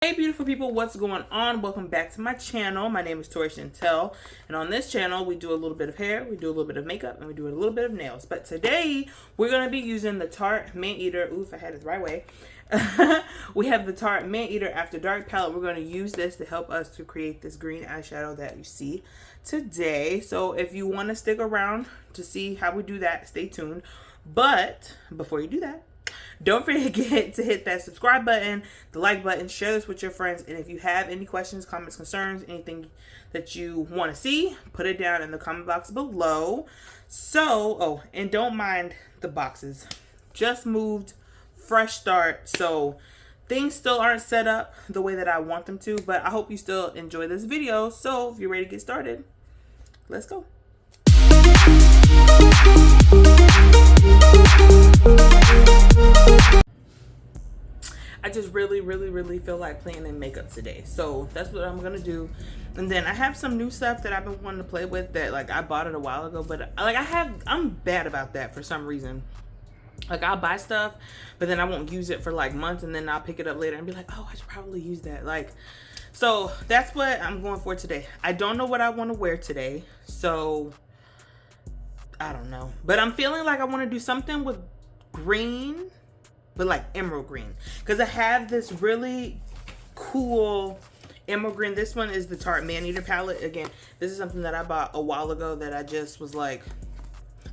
Hey beautiful people, what's going on? Welcome back to my channel. My name is Tori Chantel, and on this channel we do a little bit of hair, we do a little bit of makeup, and we do a little bit of nails. But today we're going to be using the Tarte Maneater, if I had it the right way. We have the Tarte Maneater After Dark palette. We're going to use this to help us to create this green eyeshadow that you see today. So if you want to stick around to see how we do that, stay tuned. But before you do that, don't forget to hit that subscribe button, the like button, share this with your friends, and if you have any questions, comments, concerns, anything that you want to see, put it down in the comment box below. So, and don't mind the boxes. Just moved, fresh start, so things still aren't set up the way that I want them to, but I hope you still enjoy this video. So, if you're ready to get started, let's go. I just really feel like playing in makeup today, so that's what I'm gonna do. And then I have some new stuff that I've been wanting to play with that like I bought it a while ago, but like I'm bad about that for some reason. Like I'll buy stuff, but then I won't use it for like months, and then I'll pick it up later and be like, oh, I should probably use that. Like, so that's what I'm going for today. I don't know what I want to wear today, so I don't know, but I'm feeling like I want to do something with green, but like emerald green, because I have this really cool emerald green. This one is the Tarte Maneater palette. Again, this is something that I bought a while ago that I just was like,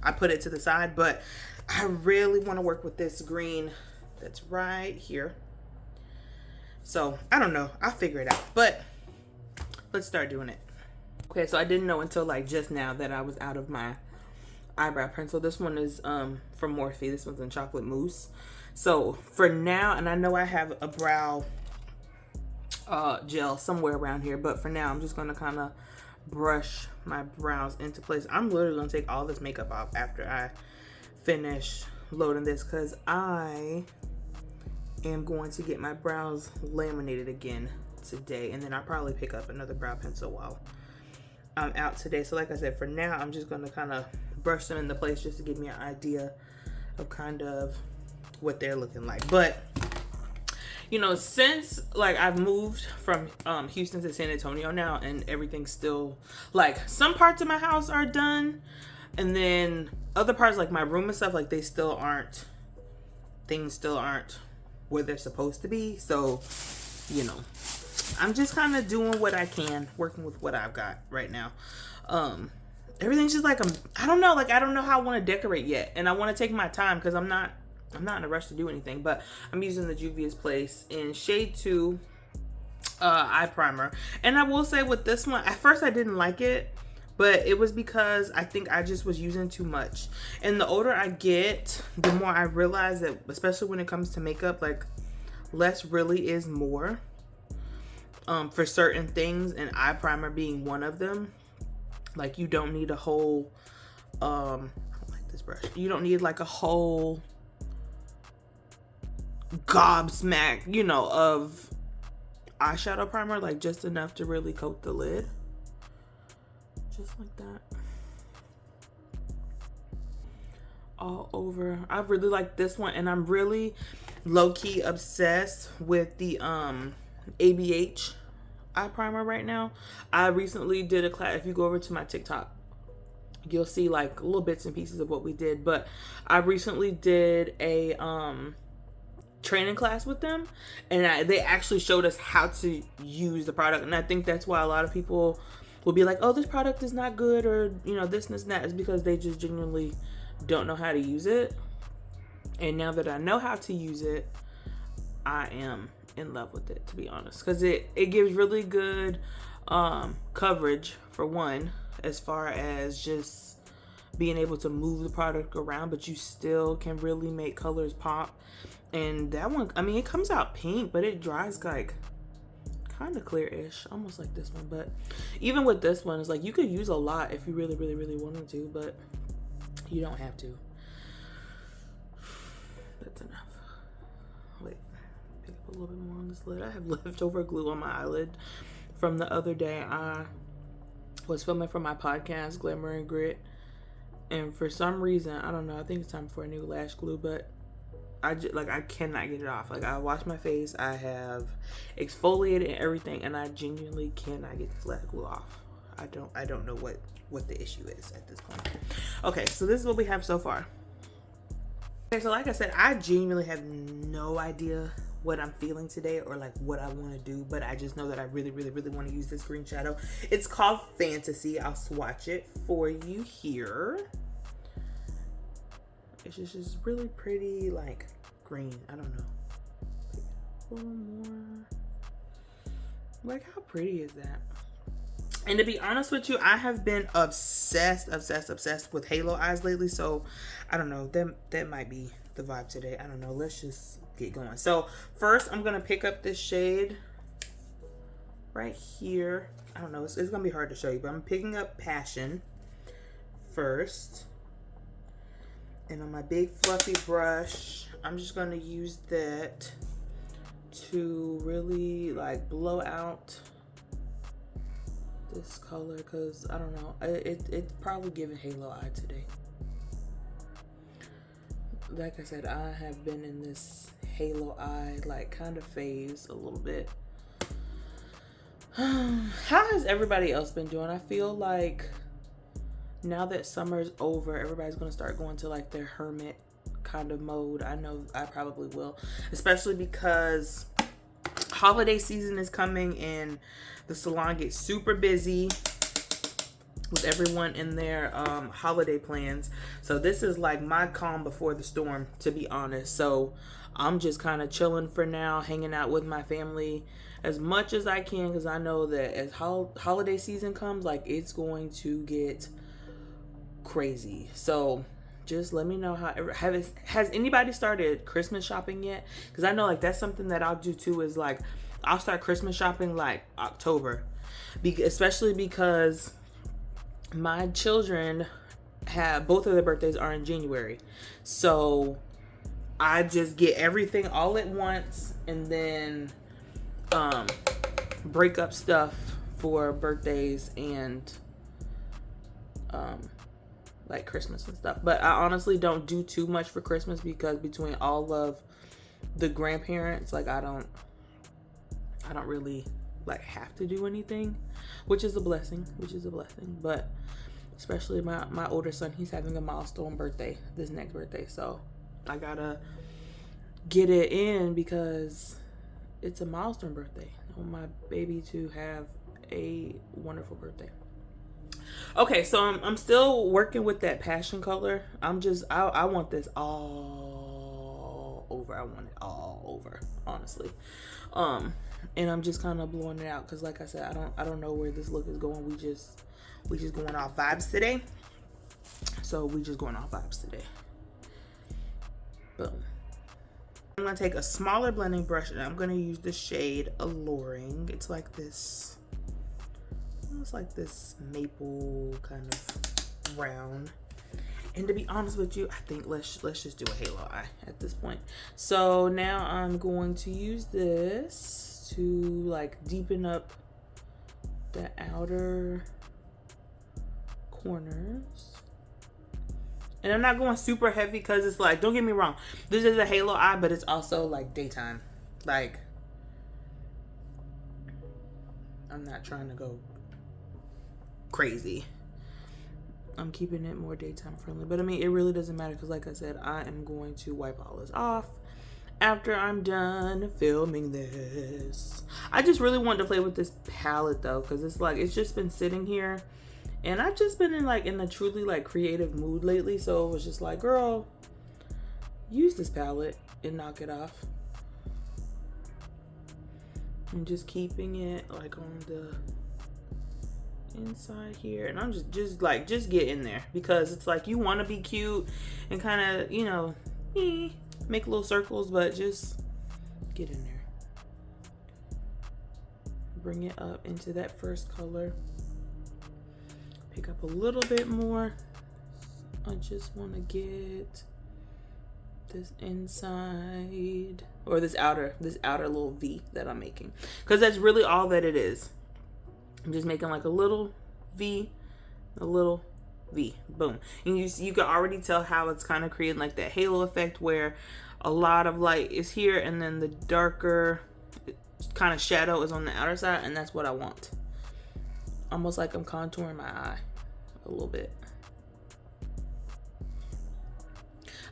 I put it to the side, but I really want to work with this green that's right here. So I don't know, I'll figure it out, but let's start doing it. Okay, so I didn't know until like just now that I was out of my eyebrow pencil. This one is from Morphe. This one's in chocolate mousse. So for now, and I know I have a brow gel somewhere around here, but for now I'm just going to kind of brush my brows into place. I'm literally going to take all this makeup off after I finish loading this, because I am going to get my brows laminated again today, and then I'll probably pick up another brow pencil while I'm out today. So like I said, for now I'm just going to kind of brush them into place just to give me an idea of kind of what they're looking like. But you know, since like I've moved from Houston to San Antonio now, and everything's still like, some parts of my house are done, and then other parts like my room and stuff, like things still aren't where they're supposed to be. So you know, I'm just kind of doing what I can, working with what I've got right now. Everything's just like, I don't know how I want to decorate yet, and I want to take my time because I'm not in a rush to do anything. But I'm using the Juvia's Place in shade 2 eye primer, and I will say with this one, at first I didn't like it, but it was because I think I just was using too much. And the older I get, the more I realize that, especially when it comes to makeup, like less really is more for certain things, and eye primer being one of them. Like you don't need a whole I don't like this brush. You don't need like a whole gobsmack, you know, of eyeshadow primer, like just enough to really coat the lid. Just like that. All over. I really like this one, and I'm really low-key obsessed with the ABH eye primer right now. I recently did a class. If you go over to my TikTok, you'll see like little bits and pieces of what we did, but I recently did a training class with them, and they actually showed us how to use the product. And I think that's why a lot of people will be like, oh, this product is not good, or you know, this and this and that, is because they just genuinely don't know how to use it. And now that I know how to use it, I am in love with it, to be honest, because it gives really good coverage, for one, as far as just being able to move the product around, but you still can really make colors pop. And that one, I mean, it comes out pink, but it dries like kind of clear-ish, almost like this one. But even with this one, it's like you could use a lot if you really wanted to, but you don't have to. That's enough. Wait, pick up a little bit more on this lid. I have leftover glue on my eyelid from the other day. I was filming for my podcast, Glamour and Grit, and for some reason, I don't know, I think it's time for a new lash glue, but I cannot get it off. Like, I wash my face, I have exfoliated and everything, and I genuinely cannot get this last glue off. I don't know what the issue is at this point. Okay, so this is what we have so far. Okay, so like I said, I genuinely have no idea what I'm feeling today or like what I want to do, but I just know that I really want to use this green shadow. It's called Fantasy. I'll swatch it for you here. It's just really pretty, like green. I don't know. A little more. Like, how pretty is that? And to be honest with you, I have been obsessed with halo eyes lately. So I don't know, that might be the vibe today. I don't know. Let's just get going. So first, I'm gonna pick up this shade right here. I don't know, it's gonna be hard to show you, but I'm picking up Passion first. And on my big fluffy brush, I'm just gonna use that to really like blow out this color, because I don't know, it's probably giving halo eye today. Like I said, I have been in this halo eye like kind of phase a little bit. How has everybody else been doing? I feel like now that summer's over, everybody's gonna start going to like their hermit kind of mode. I know I probably will, especially because holiday season is coming and the salon gets super busy with everyone in their holiday plans. So this is like my calm before the storm, to be honest. So I'm just kind of chilling for now, hanging out with my family as much as I can, because I know that as holiday season comes, like, it's going to get crazy. So just let me know how has anybody started Christmas shopping yet? Because I know like that's something that I'll do too, is like I'll start Christmas shopping like October, especially because my children have both of their birthdays are in January. So I just get everything all at once and then break up stuff for birthdays and like Christmas and stuff. But I honestly don't do too much for Christmas, because between all of the grandparents, like I don't really like have to do anything, which is a blessing. But especially my older son, he's having a milestone birthday this next birthday, so I gotta get it in because it's a milestone birthday. I want my baby to have a wonderful birthday. Okay, so I'm still working with that Passion color. I want this all over. I want it all over, honestly. And I'm just kind of blowing it out because, like I said, I don't know where this look is going. We just going off vibes today. So we just going off vibes today. Boom. I'm gonna take a smaller blending brush and I'm gonna use the shade Alluring. It's like this. It's like this maple kind of brown. And to be honest with you, I think let's just do a halo eye at this point. So now I'm going to use this to like deepen up the outer corners. And I'm not going super heavy because it's like, don't get me wrong, this is a halo eye, but it's also like daytime. Like, I'm not trying to go crazy. I'm keeping it more daytime friendly, but I mean, it really doesn't matter because, like I said, I am going to wipe all this off after I'm done filming this. I just really wanted to play with this palette though, because it's like, it's just been sitting here and I've just been in a truly like creative mood lately. So it was just like, girl, use this palette and knock it off. I'm just keeping it like on the inside here, and I'm just get in there, because it's like you want to be cute and kind of, you know, make little circles, but just get in there. Bring it up into that first color. Pick up a little bit more. I just want to get this inside, or this outer little V that I'm making, because that's really all that it is. I'm just making like a little V, boom. And you can already tell how it's kind of creating like that halo effect, where a lot of light is here, and then the darker kind of shadow is on the outer side, and that's what I want. Almost like I'm contouring my eye a little bit.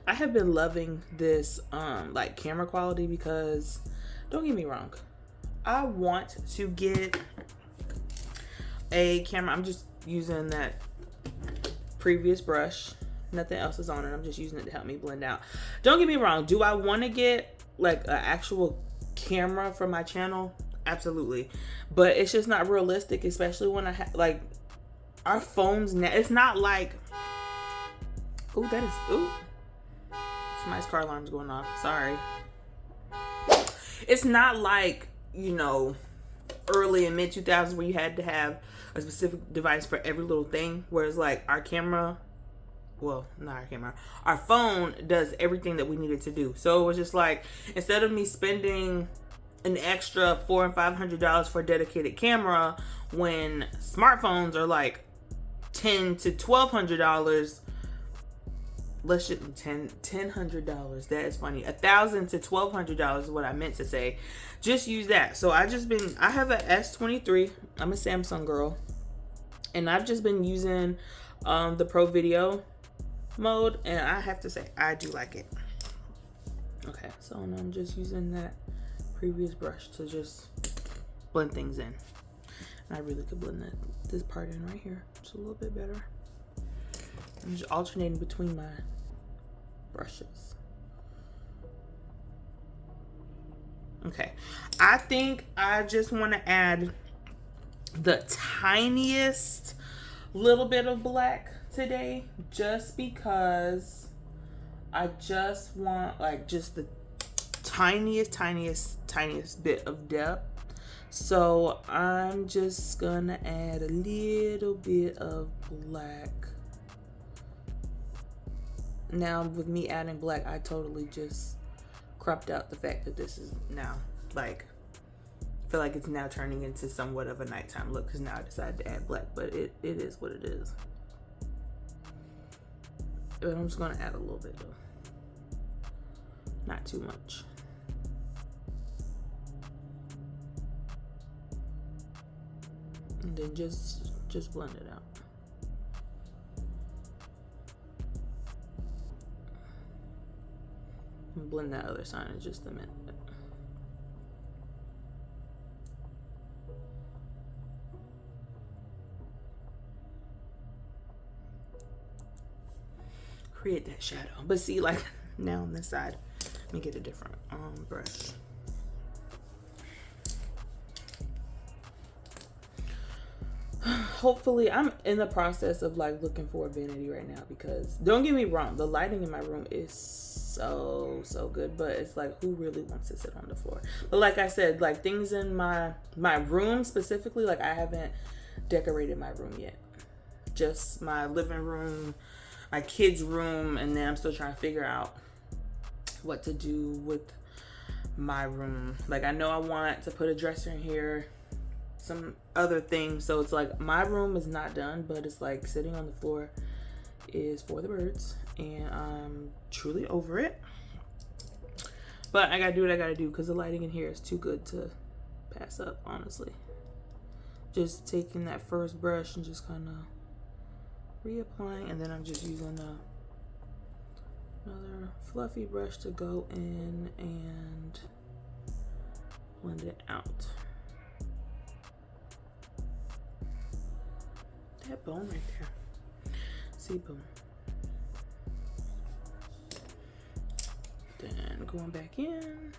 I have been loving this like camera quality because, don't get me wrong, I want to get a camera. I'm just using that previous brush. Nothing else is on it. I'm just using it to help me blend out. Don't get me wrong. Do I want to get like an actual camera for my channel? Absolutely. But it's just not realistic, especially when I have like our phones now. It's not like, ooh, that is, ooh. Somebody's car alarm's going off. Sorry. It's not like, you know, early and mid 2000s where you had to have a specific device for every little thing. Whereas like our camera, well, not our camera, our phone does everything that we needed to do. So it was just like, instead of me spending an extra $400 and $500 for a dedicated camera, when smartphones are like $1,000 to $1,200, let's just $1,000. That is funny. $1,000 to $1,200 is what I meant to say. Just use that. So I have a S23. I'm a Samsung girl, and I've just been using the Pro Video mode, and I have to say I do like it. Okay, so I'm just using that previous brush to just blend things in. And I really could blend this part in right here just a little bit better. I'm just alternating between my brushes. Okay, I think I just want to add the tiniest little bit of black today, just because I just want like just the tiniest bit of depth. So I'm just gonna add a little bit of black. Now with me adding black, I totally just cropped out the fact that this is now like, I feel like it's now turning into somewhat of a nighttime look because now I decided to add black, but it is what it is. But I'm just gonna add a little bit though, not too much. And then just blend it out. And blend that other side in just a minute. Create that shadow. But see, like now on this side, let me get a different brush. Hopefully, I'm in the process of like looking for a vanity right now, because don't get me wrong, the lighting in my room is so good, but it's like, who really wants to sit on the floor? But like I said, like things in my room specifically, like I haven't decorated my room yet. Just my living room, my kids' room, and then I'm still trying to figure out what to do with my room. Like I know I want to put a dresser in here, some other things, so it's like my room is not done, but it's like sitting on the floor is for the birds, and I'm truly over it. But I gotta do what I gotta do because the lighting in here is too good to pass up, honestly. Just taking that first brush and just kind of reapplying, and then I'm just using another fluffy brush to go in and blend it out. That bone right there. See, boom. Then going back in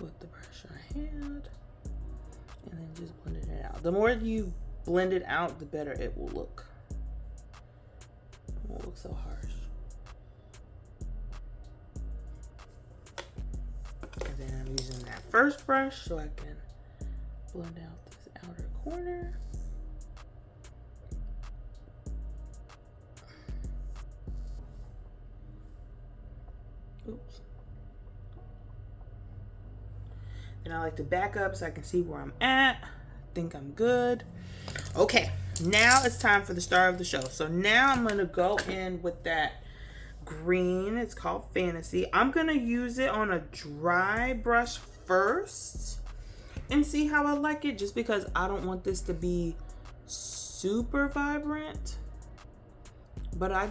with the brush I had, and then just blending it out. The more you blend it out, the better it will look. It won't look so harsh. And then I'm using that first brush so I can blend out this outer corner. Oops. And I like to back up so I can see where I'm at. Think I'm good. Okay, now it's time for the star of the show. So now I'm gonna go in with that green. It's called Fantasy. I'm gonna use it on a dry brush first and see how I like it, just because I don't want this to be super vibrant. But I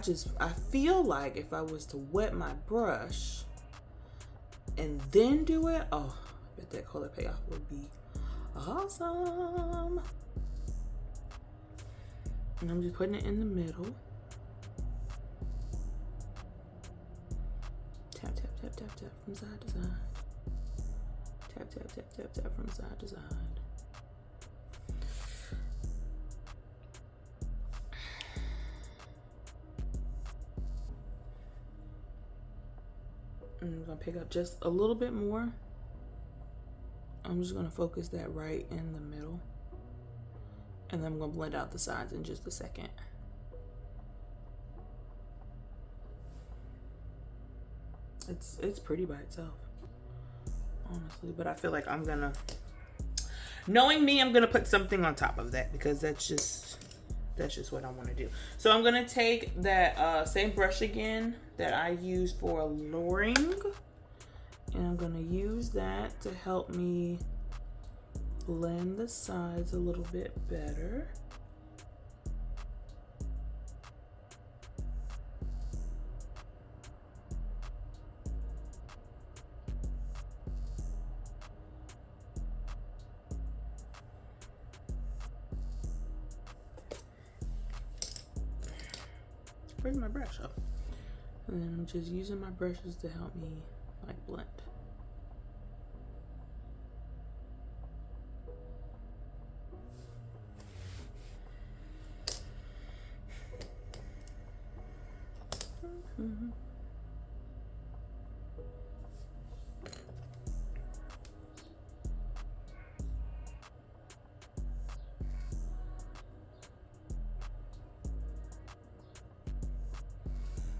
feel like if I was to wet my brush and then do it, oh, I bet that color payoff would be awesome. And I'm just putting it in the middle. Tap, tap, tap, tap, tap from side to side. Tap, tap, tap, tap, tap from side to side. And I'm gonna pick up just a little bit more. I'm just gonna focus that right in the middle. And then I'm gonna blend out the sides in just a second. It's pretty by itself, honestly, but I feel like I'm gonna, knowing me, I'm gonna put something on top of that, because that's just what I want to do. So I'm gonna take that same brush again that I used for Alluring, and I'm gonna use that to help me blend the sides a little bit better. Where's my brush? Oh. And then I'm just using my brushes to help me like blend.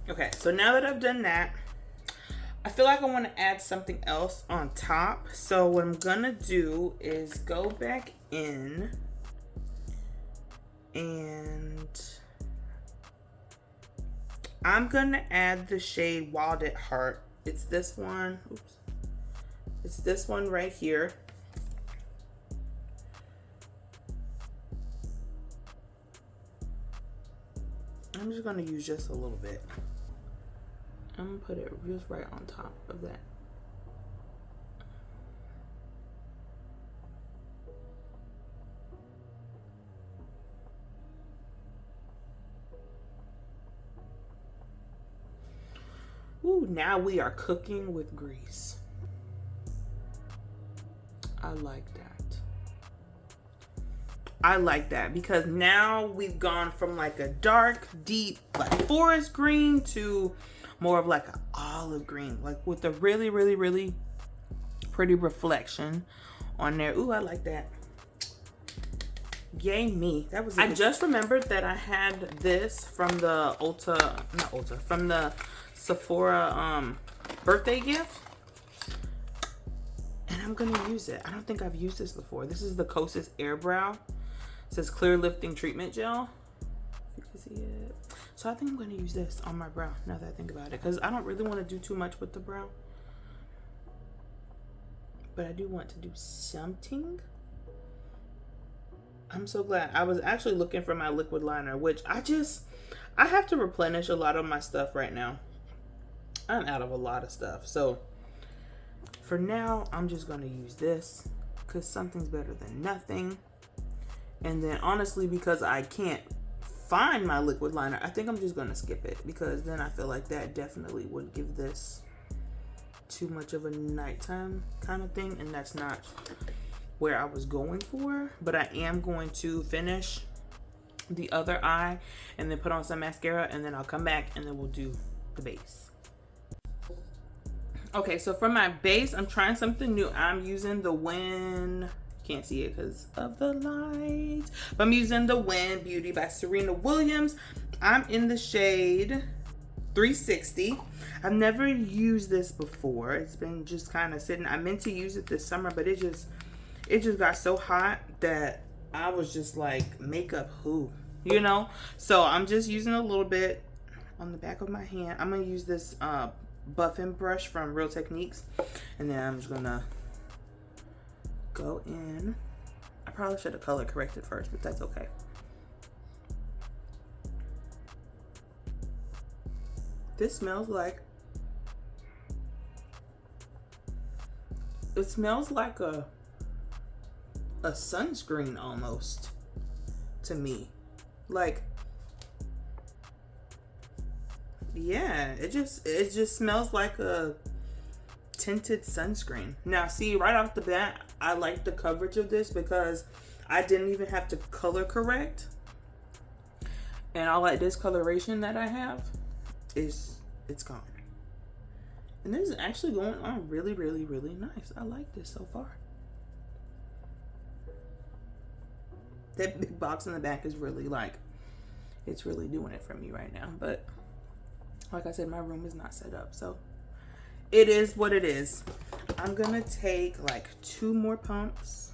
Okay, so now that I've done that, I feel like I want to add something else on top. So what I'm gonna do is go back in and I'm gonna add the shade Wild at Heart. It's this one. Oops. It's this one right here. I'm just gonna use just a little bit. I'm gonna put it just right on top of that. Ooh, now we are cooking with grease. I like that. I like that because now we've gone from like a dark, deep, like forest green to more of like an olive green, like with a really, really, really pretty reflection on there. Ooh, I like that. Yay me. That was. I just remembered that I had this from the from the Sephora birthday gift, and I'm gonna use it. I don't think I've used this before. This is the Kosas Air Brow. It says clear lifting treatment gel. You can see it. So I think I'm gonna use this on my brow now that I think about it, because I don't really want to do too much with the brow, but I do want to do something. I'm so glad. I was actually looking for my liquid liner, which I have to replenish a lot of my stuff right now. I'm out of a lot of stuff. So for now, I'm just going to use this because something's better than nothing. And then honestly, because I can't find my liquid liner, I think I'm just going to skip it, because then I feel like that definitely would give this too much of a nighttime kind of thing. And that's not where I was going for, but I am going to finish the other eye and then put on some mascara, and then I'll come back and then we'll do the base. Okay, so for my base, I'm trying something new. I'm using the Win, can't see it because of the light, but I'm using the Win Beauty by Serena Williams. I'm in the shade 360. I've never used this before. It's been just kind of sitting. I meant to use it this summer, but it just got so hot that I was just like, makeup who, you know? So I'm just using a little bit. on the back of my hand. I'm gonna use this buffing brush from Real Techniques, and then I'm just gonna go in. I probably should have color corrected first, but that's okay. This smells like, it smells like a sunscreen almost to me. Like, yeah, it just smells like a tinted sunscreen. Now see, right off the bat, I like the coverage of this because I didn't even have to color correct, and all that discoloration that I have it's gone. And this is actually going on really, really, really nice. I like this so far. That big box in the back is really like, it's really doing it for me right now. But like I said, my room is not set up, so it is what it is. I'm gonna take like 2 more pumps.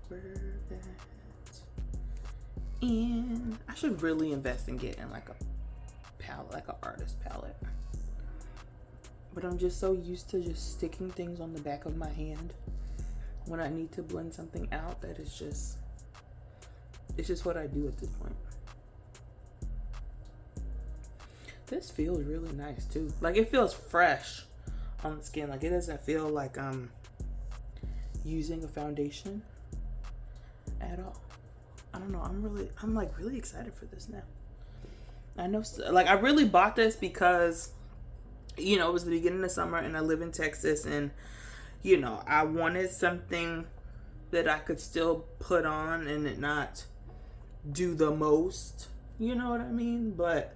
Where that? And I should really invest in getting like a palette, like an artist palette. But I'm just so used to just sticking things on the back of my hand when I need to blend something out that it's just what I do at this point. This feels really nice too. Like, it feels fresh on the skin. Like, it doesn't feel like I'm using a foundation at all. I don't know. I'm like really excited for this now. I know, like, I really bought this because, you know, it was the beginning of summer and I live in Texas, and, you know, I wanted something that I could still put on and it not do the most, you know what I mean? But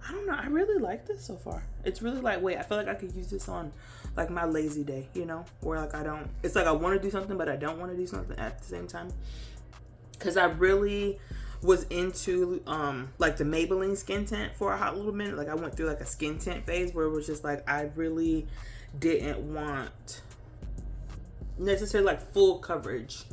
I don't know, I really like this so far. It's really lightweight. I feel like I could use this on like my lazy day, you know, where like it's like I want to do something but I don't want to do something at the same time. Because I really was into like the Maybelline skin tint for a hot little minute. Like, I went through like a skin tint phase where it was just like I really didn't want necessarily like full coverage.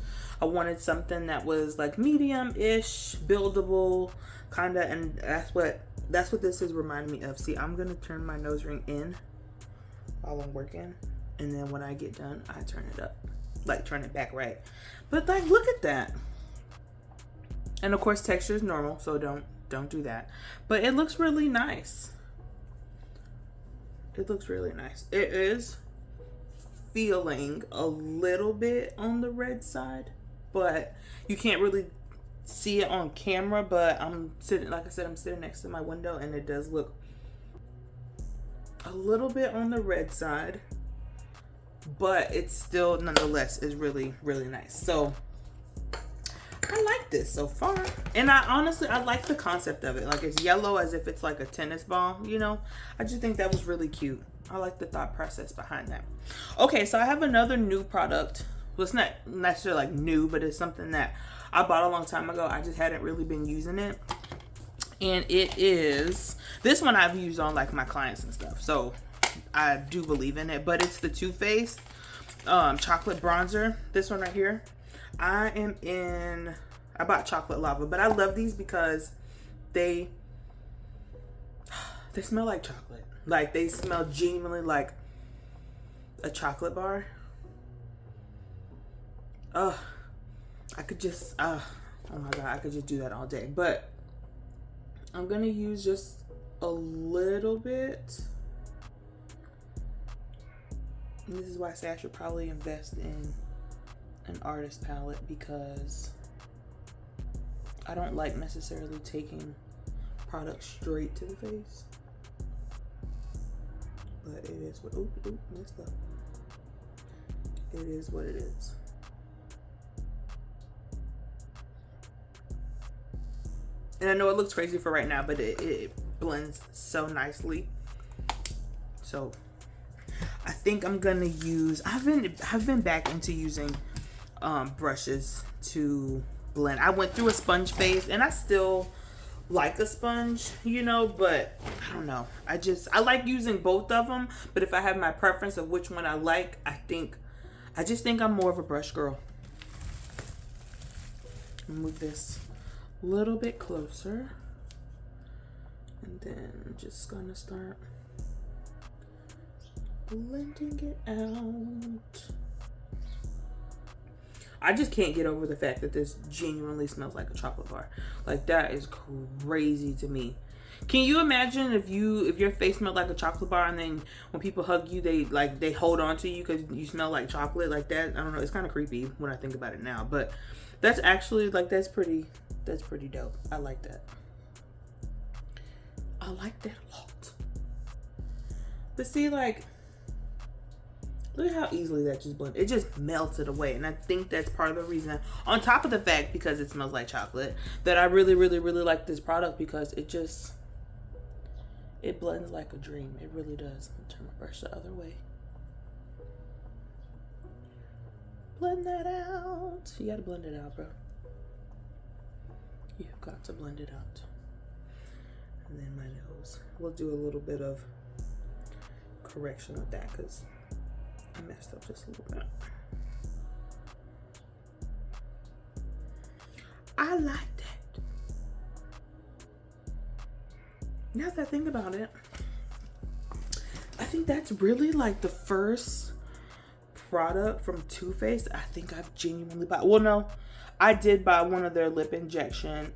I wanted something that was like medium-ish, buildable kind of, and that's what this is reminding me of. See, I'm gonna turn my nose ring in while I'm working, and then when I get done, I turn it up, like turn it back right. But like, look at that. And of course, texture is normal, so don't do that. But it looks really nice. It looks really nice. It is feeling a little bit on the red side, but you can't really see it on camera. But I'm sitting, like I said, I'm sitting next to my window, and it does look a little bit on the red side, but it's still nonetheless is really, really nice. So I like this so far, and I honestly like the concept of it. Like, it's yellow as if it's like a tennis ball, you know. I just think that was really cute. I like the thought process behind that. Okay, so I have another new product. Well, it's not necessarily like new, but it's something that I bought a long time ago. I just hadn't really been using it, and it is this one I've used on like my clients and stuff, so I do believe in it. But it's the Too Faced chocolate bronzer. This one right here. I bought Chocolate Lava, but I love these because they smell like chocolate. Like, they smell genuinely like a chocolate bar. I could just, oh my God, I could just do that all day. But I'm gonna use just a little bit. And this is why I say I should probably invest in an artist palette, because I don't like necessarily taking products straight to the face. But it is what, messed up. It is what it is. And I know it looks crazy for right now, but it blends so nicely. So I think I'm gonna use, I've been back into using brushes to blend. I went through a sponge phase, and I still like a sponge, you know, but I don't know. I like using both of them, but if I have my preference of which one I like, I just think I'm more of a brush girl. Move this a little bit closer. And then I'm just gonna start blending it out. I just can't get over the fact that this genuinely smells like a chocolate bar. Like, that is crazy to me. Can you imagine if your face smelled like a chocolate bar, and then when people hug you, they hold on to you because you smell like chocolate? Like that, I don't know. It's kind of creepy when I think about it now, but that's actually like that's pretty dope. I like that. I like that a lot. But see, like, look at how easily that just blended. It just melted away. And I think that's part of the reason, on top of the fact, because it smells like chocolate, that I really, really, really like this product, because it blends like a dream. It really does. I'll turn my brush the other way. Blend that out. You gotta blend it out, bro. You've got to blend it out. And then my nose. We'll do a little bit of correction with that because I messed up just a little bit. I like that. Now that I think about it, I think that's really like the first product from Too Faced I think I've genuinely bought. Well, no, I did buy one of their lip injection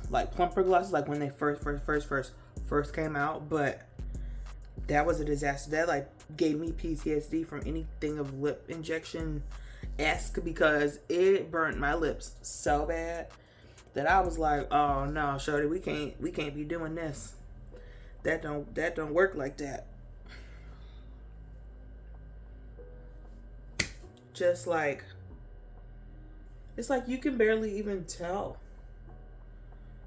like plumper glosses, like when they first came out, but that was a disaster. That like gave me PTSD from anything of lip injection-esque, because it burnt my lips so bad that I was like, oh no, shorty, we can't be doing this. That don't work like that. Just like, it's like you can barely even tell.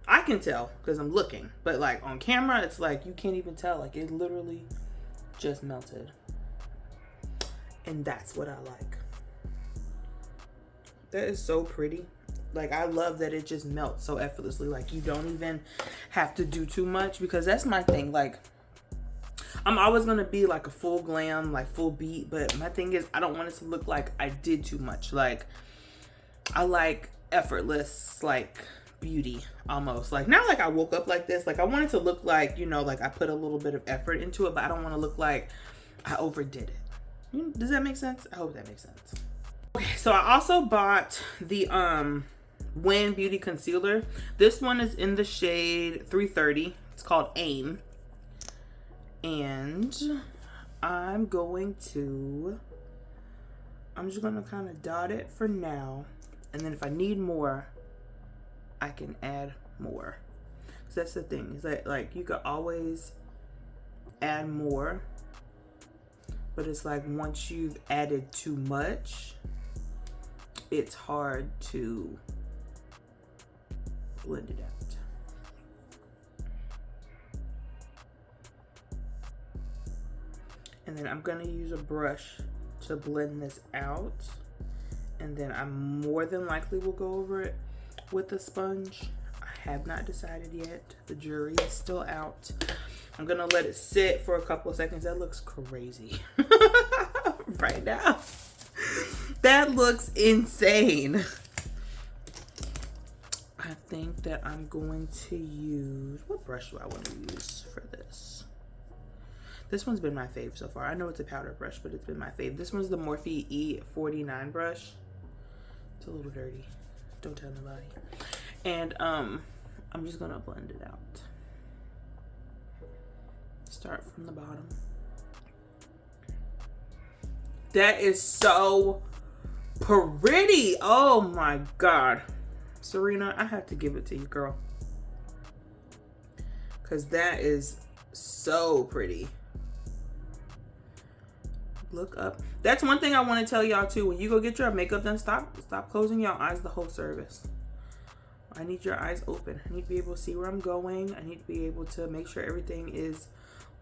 I can tell because I'm looking, but like on camera, it's like you can't even tell. Like it literally just melted. And that's what I like. That is so pretty. Like, I love that it just melts so effortlessly. Like, you don't even have to do too much, because that's my thing. Like, I'm always going to be like a full glam, like full beat. But my thing is, I don't want it to look like I did too much. Like, I like effortless, like, beauty almost. Like, not like I woke up like this. Like, I want it to look like, you know, like I put a little bit of effort into it, but I don't want to look like I overdid it. Does that make sense? I hope that makes sense. Okay, so I also bought the Win Beauty Concealer. This one is in the shade 330. It's called Aim. And I'm just gonna kind of dot it for now. And then if I need more, I can add more. So that's the thing, is that like you could always add more. But it's like once you've added too much, it's hard to blend it out. And then I'm gonna use a brush to blend this out. And then I more than likely will go over it with a sponge. I have not decided yet. The jury is still out. I'm gonna let it sit for a couple of seconds. That looks crazy right now. That looks insane. I think that I'm going to use, what brush do I want to use for this? This one's been my fave so far. I know it's a powder brush, but it's been my fave. This one's the Morphe E49 brush. It's a little dirty. Don't tell nobody. And I'm just gonna blend it out. Start from the bottom. That is so pretty. Oh my God. Serena, I have to give it to you, girl. Because that is so pretty. Look up. That's one thing I want to tell y'all too. When you go get your makeup done, stop closing your eyes the whole service. I need your eyes open. I need to be able to see where I'm going. I need to be able to make sure everything is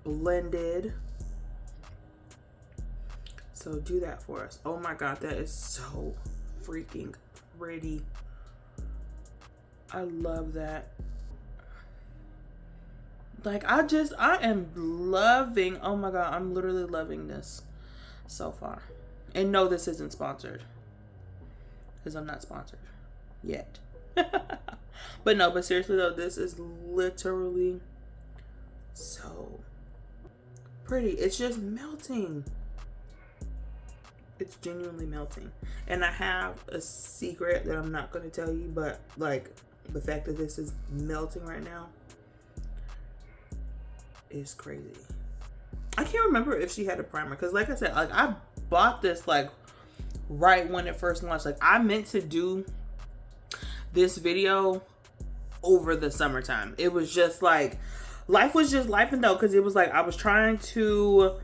blended. So do that for us. Oh my God, that is so freaking pretty. I love that. Like, I am loving, oh my God, I'm literally loving this so far. And no, this isn't sponsored, because I'm not sponsored yet. But no, but seriously though, this is literally so pretty. It's just melting. It's genuinely melting. And I have a secret that I'm not going to tell you, but like the fact that this is melting right now is crazy. I can't remember if she had a primer, because like I said, like I bought this like right when it first launched. Like I meant to do this video over the summertime. It was just like life was just life, and though, because it was like I was trying to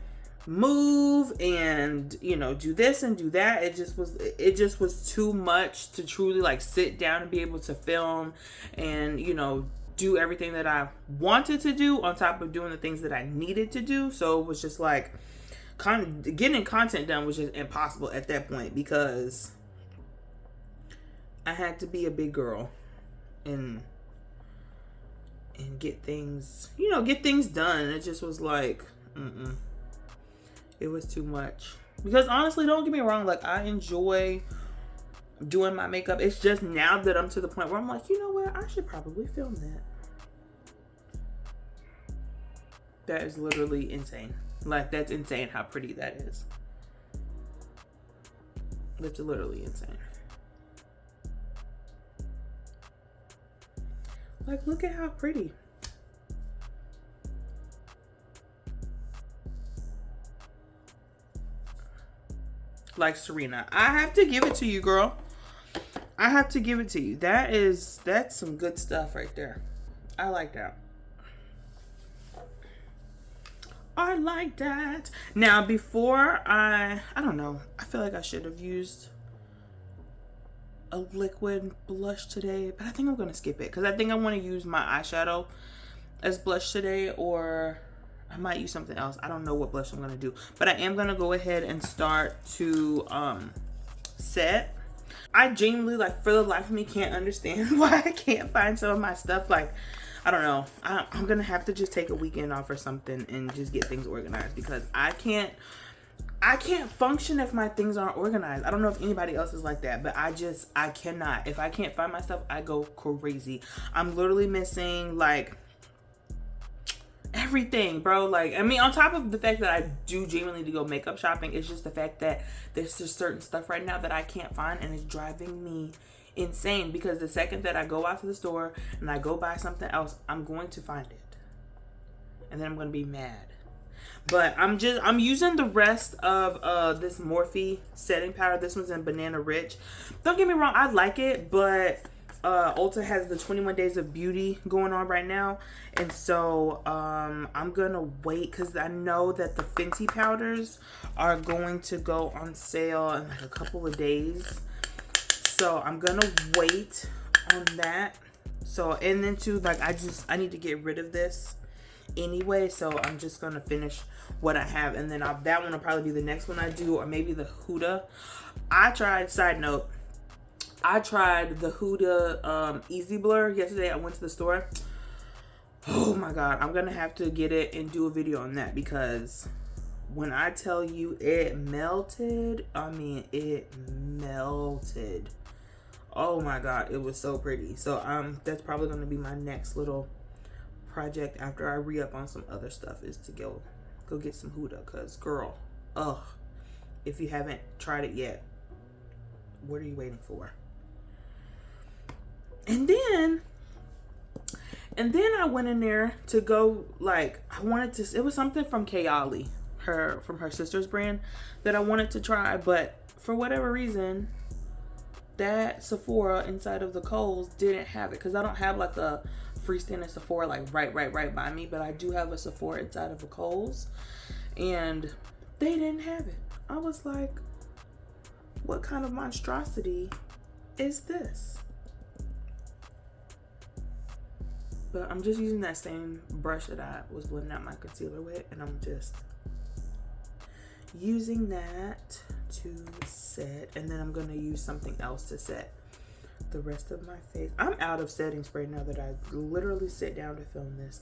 move and, you know, do this and do that. It just was too much to truly like sit down and be able to film and, you know, do everything that I wanted to do on top of doing the things that I needed to do. So it was just like getting content done was just impossible at that point, because I had to be a big girl and get things, you know, get things done. It just was like, it was too much. Because honestly, don't get me wrong, like I enjoy doing my makeup. It's just now that I'm to the point where I'm like, you know what, I should probably film that. That is literally insane. Like that's insane how pretty that is. That's literally insane. Like look at how pretty. Like Serena, I have to give it to you, girl. I have to give it to you. That's some good stuff right there. I like that. I like that. Now before I don't know, I feel like I should have used a liquid blush today, but I think I'm gonna skip it because I think I want to use my eyeshadow as blush today, or I might use something else. I don't know what blush I'm gonna do, but I am gonna go ahead and start to set. I genuinely, like, for the life of me, can't understand why I can't find some of my stuff. Like, I don't know. I'm gonna have to just take a weekend off or something and just get things organized, because I can't function if my things aren't organized. I don't know if anybody else is like that, but I cannot. If I can't find my stuff, I go crazy. I'm literally missing like everything, bro. Like, I mean, on top of the fact that I do genuinely need to go makeup shopping, it's just the fact that there's just certain stuff right now that I can't find, and it's driving me insane, because the second that I go out to the store and I go buy something else, I'm going to find it, and then I'm going to be mad. But I'm using the rest of this Morphe setting powder. This one's in Banana Rich. Don't get me wrong, I like it, but Ulta has the 21 days of beauty going on right now, and so I'm gonna wait, because I know that the Fenty powders are going to go on sale in like a couple of days, so I'm gonna wait on that. So, and then too, like I need to get rid of this anyway, so I'm just gonna finish what I have, and then that one will probably be the next one I do, or maybe the Huda. Side note, I tried the Huda Easy Blur yesterday. I went to the store. Oh my god, I'm gonna have to get it and do a video on that, because when I tell you it melted, I mean it melted. Oh my god, it was so pretty. So that's probably gonna be my next little project after I re-up on some other stuff, is to go get some Huda, because girl, if you haven't tried it yet, what are you waiting for? And then I went in there to go, like, it was something from Kayali, from her sister's brand, that I wanted to try, but for whatever reason, that Sephora inside of the Kohl's didn't have it, because I don't have like a freestanding Sephora like right by me, but I do have a Sephora inside of a Kohl's, and they didn't have it. I was like, what kind of monstrosity is this? But I'm just using that same brush that I was blending out my concealer with, and I'm just using that to set, and then I'm going to use something else to set the rest of my face. I'm out of setting spray now that I literally sit down to film this.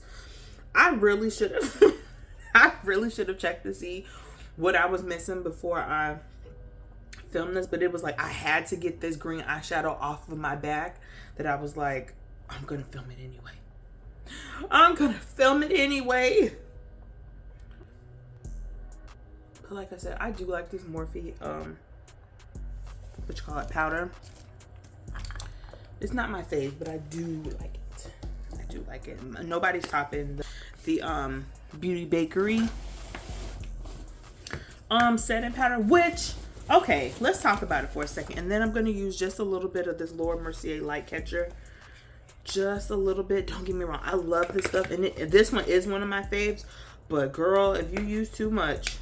I really should have checked to see what I was missing before I film this, but it was like I had to get this green eyeshadow off of my back that I was like, I'm gonna film it anyway. I'm gonna film it anyway. But like I said, I do like this Morphe what you call it, powder. It's not my fave, but I do like it. I do like it. Nobody's topping the Beauty Bakery setting powder, which, okay, let's talk about it for a second. And then I'm going to use just a little bit of this Laura Mercier light catcher. Just a little bit. Don't get me wrong, I love this stuff, and this one is one of my faves. But girl, if you use too much,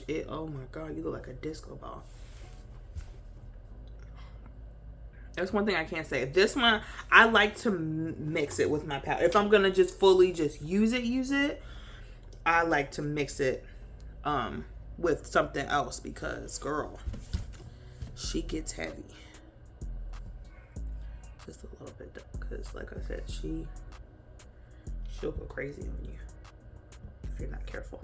it, oh my god, you look like a disco ball. That's one thing I can't say. This one, I like to mix it with my powder. If I'm gonna just fully just use it, I like to mix it with something else, because girl, she gets heavy. Just a little bit though, because like I said, she'll go crazy on you if you're not careful.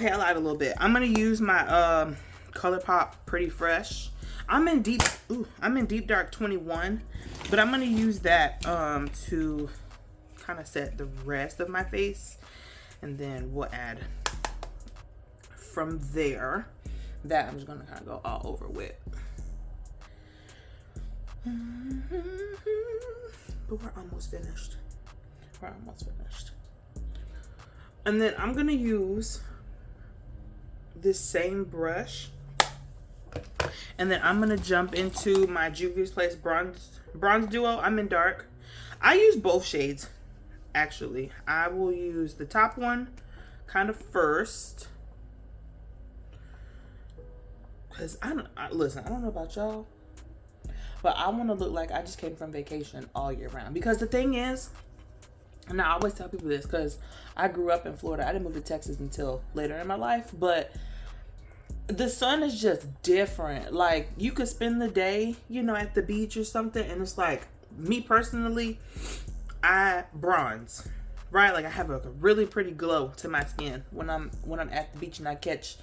Okay, I lied a little bit. I'm gonna use my ColourPop Pretty Fresh. I'm in deep dark 21, but I'm gonna use that to kind of set the rest of my face, and then we'll add from there. That I'm just gonna kind of go all over with. But we're almost finished. And then I'm gonna use this same brush, and then I'm gonna jump into my Juvia's Place bronze duo. I'm in dark. I use both shades, actually. I will use the top one kind of first, because listen, I don't know about y'all, but I want to look like I just came from vacation all year round. Because the thing is, and I always tell people this, because I grew up in Florida. I didn't move to Texas until later in my life, but the sun is just different. Like, you could spend the day, you know, at the beach or something, and it's like, me personally, I bronze, right? Like, I have a really pretty glow to my skin when I'm at the beach and I catch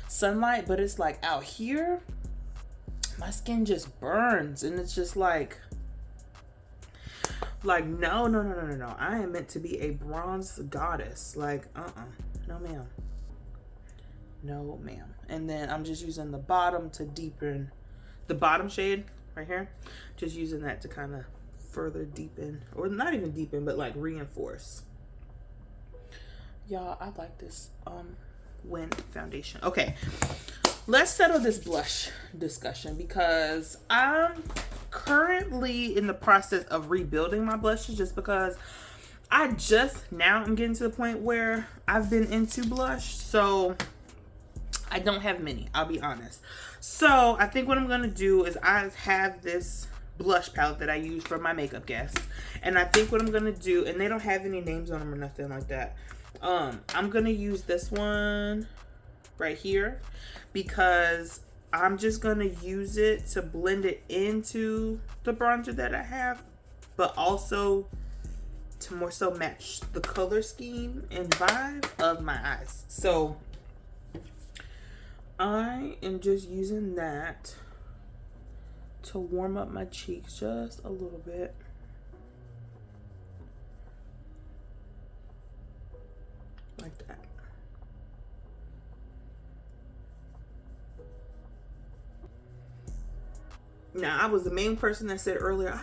sunlight. But it's like out here, my skin just burns, and it's just like no. I am meant to be a bronze goddess. Like, no ma'am. No ma'am. And then I'm just using the bottom to deepen, the bottom shade right here. Just using that to kind of further deepen, or not even deepen, but like reinforce. Y'all, I like this Win foundation. Okay, let's settle this blush discussion, because I'm currently in the process of rebuilding my blushes, just because I'm getting to the point where I've been into blush, so I don't have many, I'll be honest. So I think what I'm gonna do is, I have this blush palette that I use for my makeup guests, and I think what I'm gonna do, and they don't have any names on them or nothing like that, I'm gonna use this one right here, because I'm just gonna use it to blend it into the bronzer that I have, but also to more so match the color scheme and vibe of my eyes. So I am just using that to warm up my cheeks just a little bit. Like that. Now, I was the main person that said earlier, I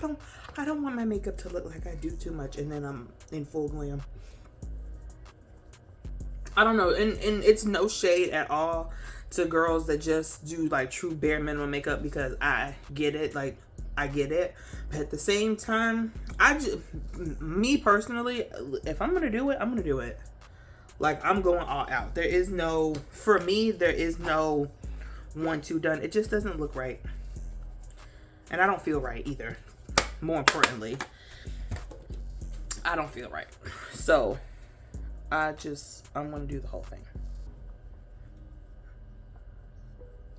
don't want my makeup to look like I do too much, and then I'm in full glam. I don't know, and it's no shade at all to girls that just do like true bare minimum makeup, because I get it, like I get it. But at the same time, me personally, if I'm gonna do it, I'm gonna do it. Like, I'm going all out. There is no, for me, there is no 1-2 done. It just doesn't look right. And I don't feel right either. More importantly, I don't feel right. So I'm gonna do the whole thing.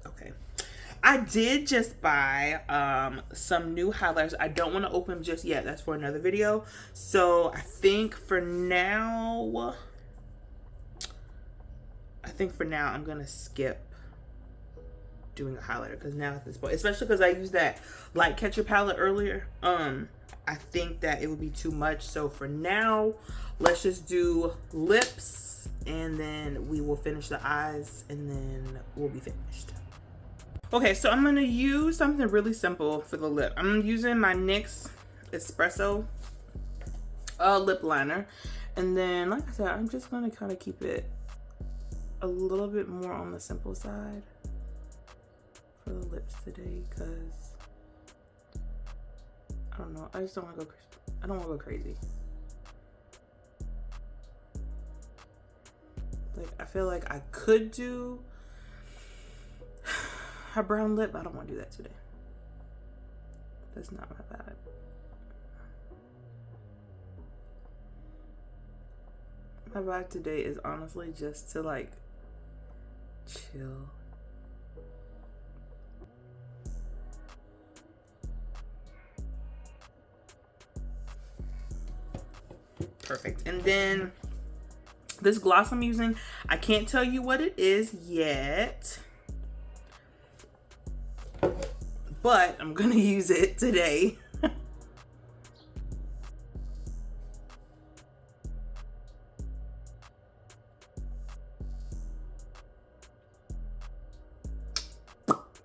Okay. I did just buy some new highlighters. I don't want to open them just yet. That's for another video. So I think for now I'm gonna skip doing a highlighter, because now at this point, especially because I used that light catcher palette earlier, I think that it would be too much. So for now, let's just do lips, and then we will finish the eyes, and then we'll be finished. Okay, so I'm gonna use something really simple for the lip. I'm using my NYX Espresso lip liner, and then like I said, I'm just gonna kind of keep it a little bit more on the simple side for the lips today, because I don't know, I just don't want to go crazy. I don't want to go crazy. Like, I feel like I could do a brown lip, but I don't want to do that today. That's not my vibe. My vibe today is honestly just to like chill. Perfect. And then this gloss I'm using, I can't tell you what it is yet, but I'm gonna use it today.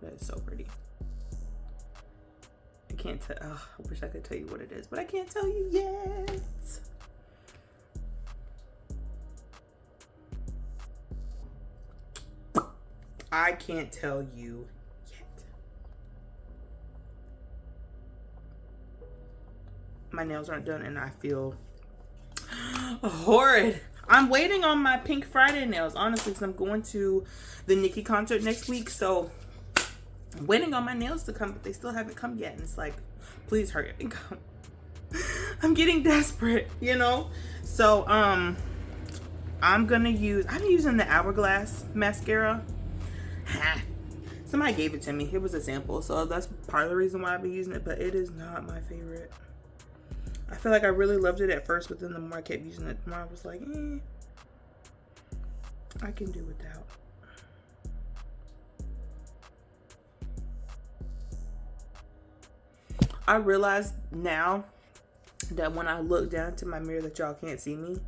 That is so pretty. I can't tell. Oh, I wish I could tell you what it is, but I can't tell you yet. I can't tell you yet. My nails aren't done and I feel horrid. I'm waiting on my Pink Friday nails, honestly, because I'm going to the Nicki concert next week. So I'm waiting on my nails to come, but they still haven't come yet. And it's like, please hurry up and come. I'm getting desperate, you know? So I'm using the Hourglass mascara. Somebody gave it to me. It was a sample, so that's part of the reason why I've been using it, but it is not my favorite. I feel like I really loved it at first, but then the more I kept using it, the more I was like, I can do without. I realize now that when I look down to my mirror that y'all can't see me,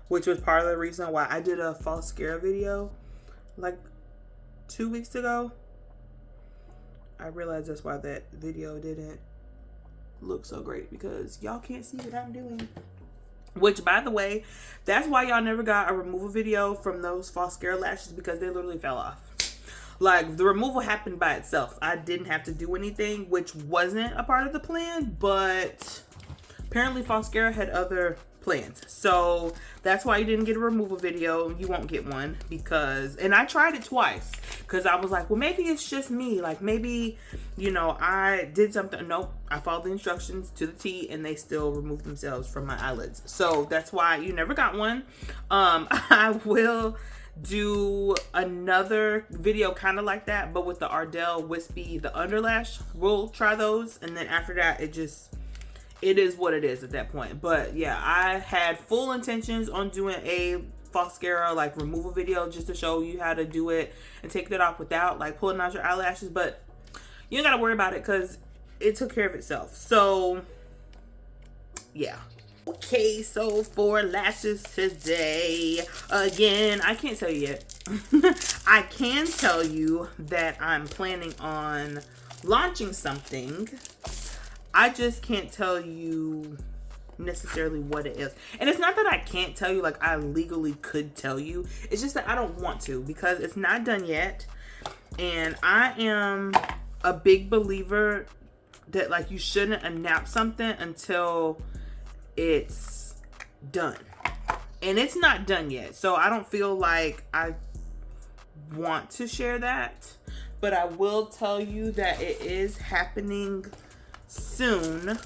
which was part of the reason why I did a false scare video like 2 weeks ago. I realized that's why that video didn't look so great, because y'all can't see what I'm doing. Which, by the way, that's why y'all never got a removal video from those false scare lashes, because they literally fell off. Like, the removal happened by itself. I didn't have to do anything, which wasn't a part of the plan, but apparently false scare had other plans. So that's why you didn't get a removal video. You won't get one, because, and I tried it twice, because I was like, well, maybe it's just me. Like, maybe, you know, I did something. Nope. I followed the instructions to the T, and they still removed themselves from my eyelids. So that's why you never got one. I will do another video kind of like that, but with the Ardell Wispy, the underlash. We'll try those, and then after that, it is what it is at that point. But yeah, I had full intentions on doing a false scare like removal video, just to show you how to do it and take that off without like pulling out your eyelashes, but you don't gotta worry about it because it took care of itself. So yeah. Okay, so for lashes today, again, I can't tell you yet. I can tell you that I'm planning on launching something. I just can't tell you necessarily what it is. And it's not that I can't tell you, like I legally could tell you. It's just that I don't want to, because it's not done yet. And I am a big believer that like you shouldn't announce something until it's done. And it's not done yet. So I don't feel like I want to share that. But I will tell you that it is happening soon.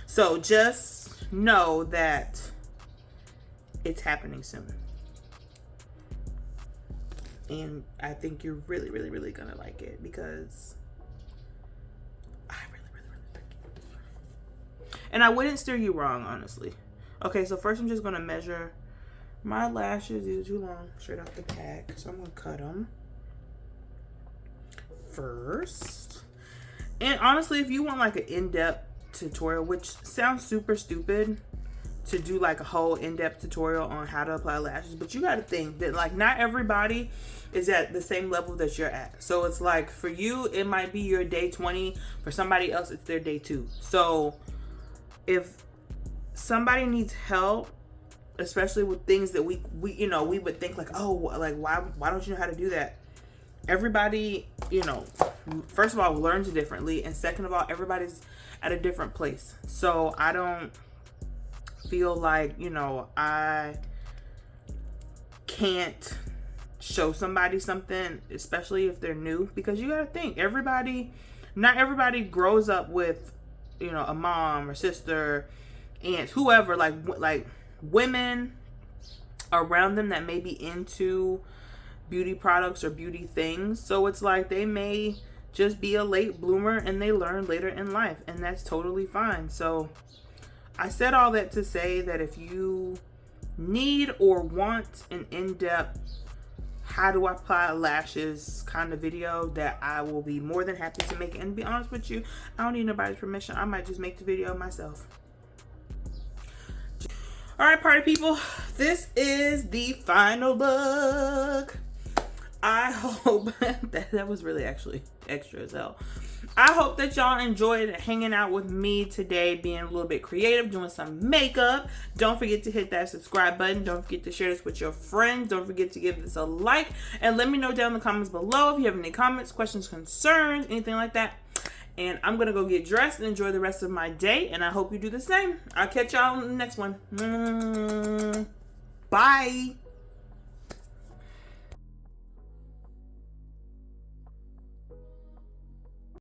So just know that it's happening soon. And I think you're really, really, really gonna like it, because And I wouldn't steer you wrong, honestly. Okay, so first I'm just going to measure my lashes. These are too long, straight out the pack. So I'm going to cut them first. And honestly, if you want like an in-depth tutorial, which sounds super stupid to do like a whole in-depth tutorial on how to apply lashes, but you got to think that like not everybody is at the same level that you're at. So it's like for you, it might be your day 20. For somebody else, it's their day 2. So if somebody needs help, especially with things that we you know, we would think like, oh, like why don't you know how to do that? Everybody, you know, first of all, learns differently, and second of all, everybody's at a different place. So I don't feel like, you know, I can't show somebody something, especially if they're new, because you gotta think, not everybody grows up with, you know, a mom or sister, aunt, whoever, like women around them that may be into beauty products or beauty things. So it's like they may just be a late bloomer and they learn later in life, and that's totally fine. So I said all that to say that if you need or want an in-depth how do I apply lashes kind of video, that I will be more than happy to make it. And to be honest with you, I don't need nobody's permission. I might just make the video myself. All right, party people, this is the final look. I hope that was really actually extra as hell. I hope that y'all enjoyed hanging out with me today, being a little bit creative, doing some makeup. Don't forget to hit that subscribe button. Don't forget to share this with your friends. Don't forget to give this a like. And let me know down in the comments below if you have any comments, questions, concerns, anything like that. And I'm going to go get dressed and enjoy the rest of my day. And I hope you do the same. I'll catch y'all in the next one. Bye.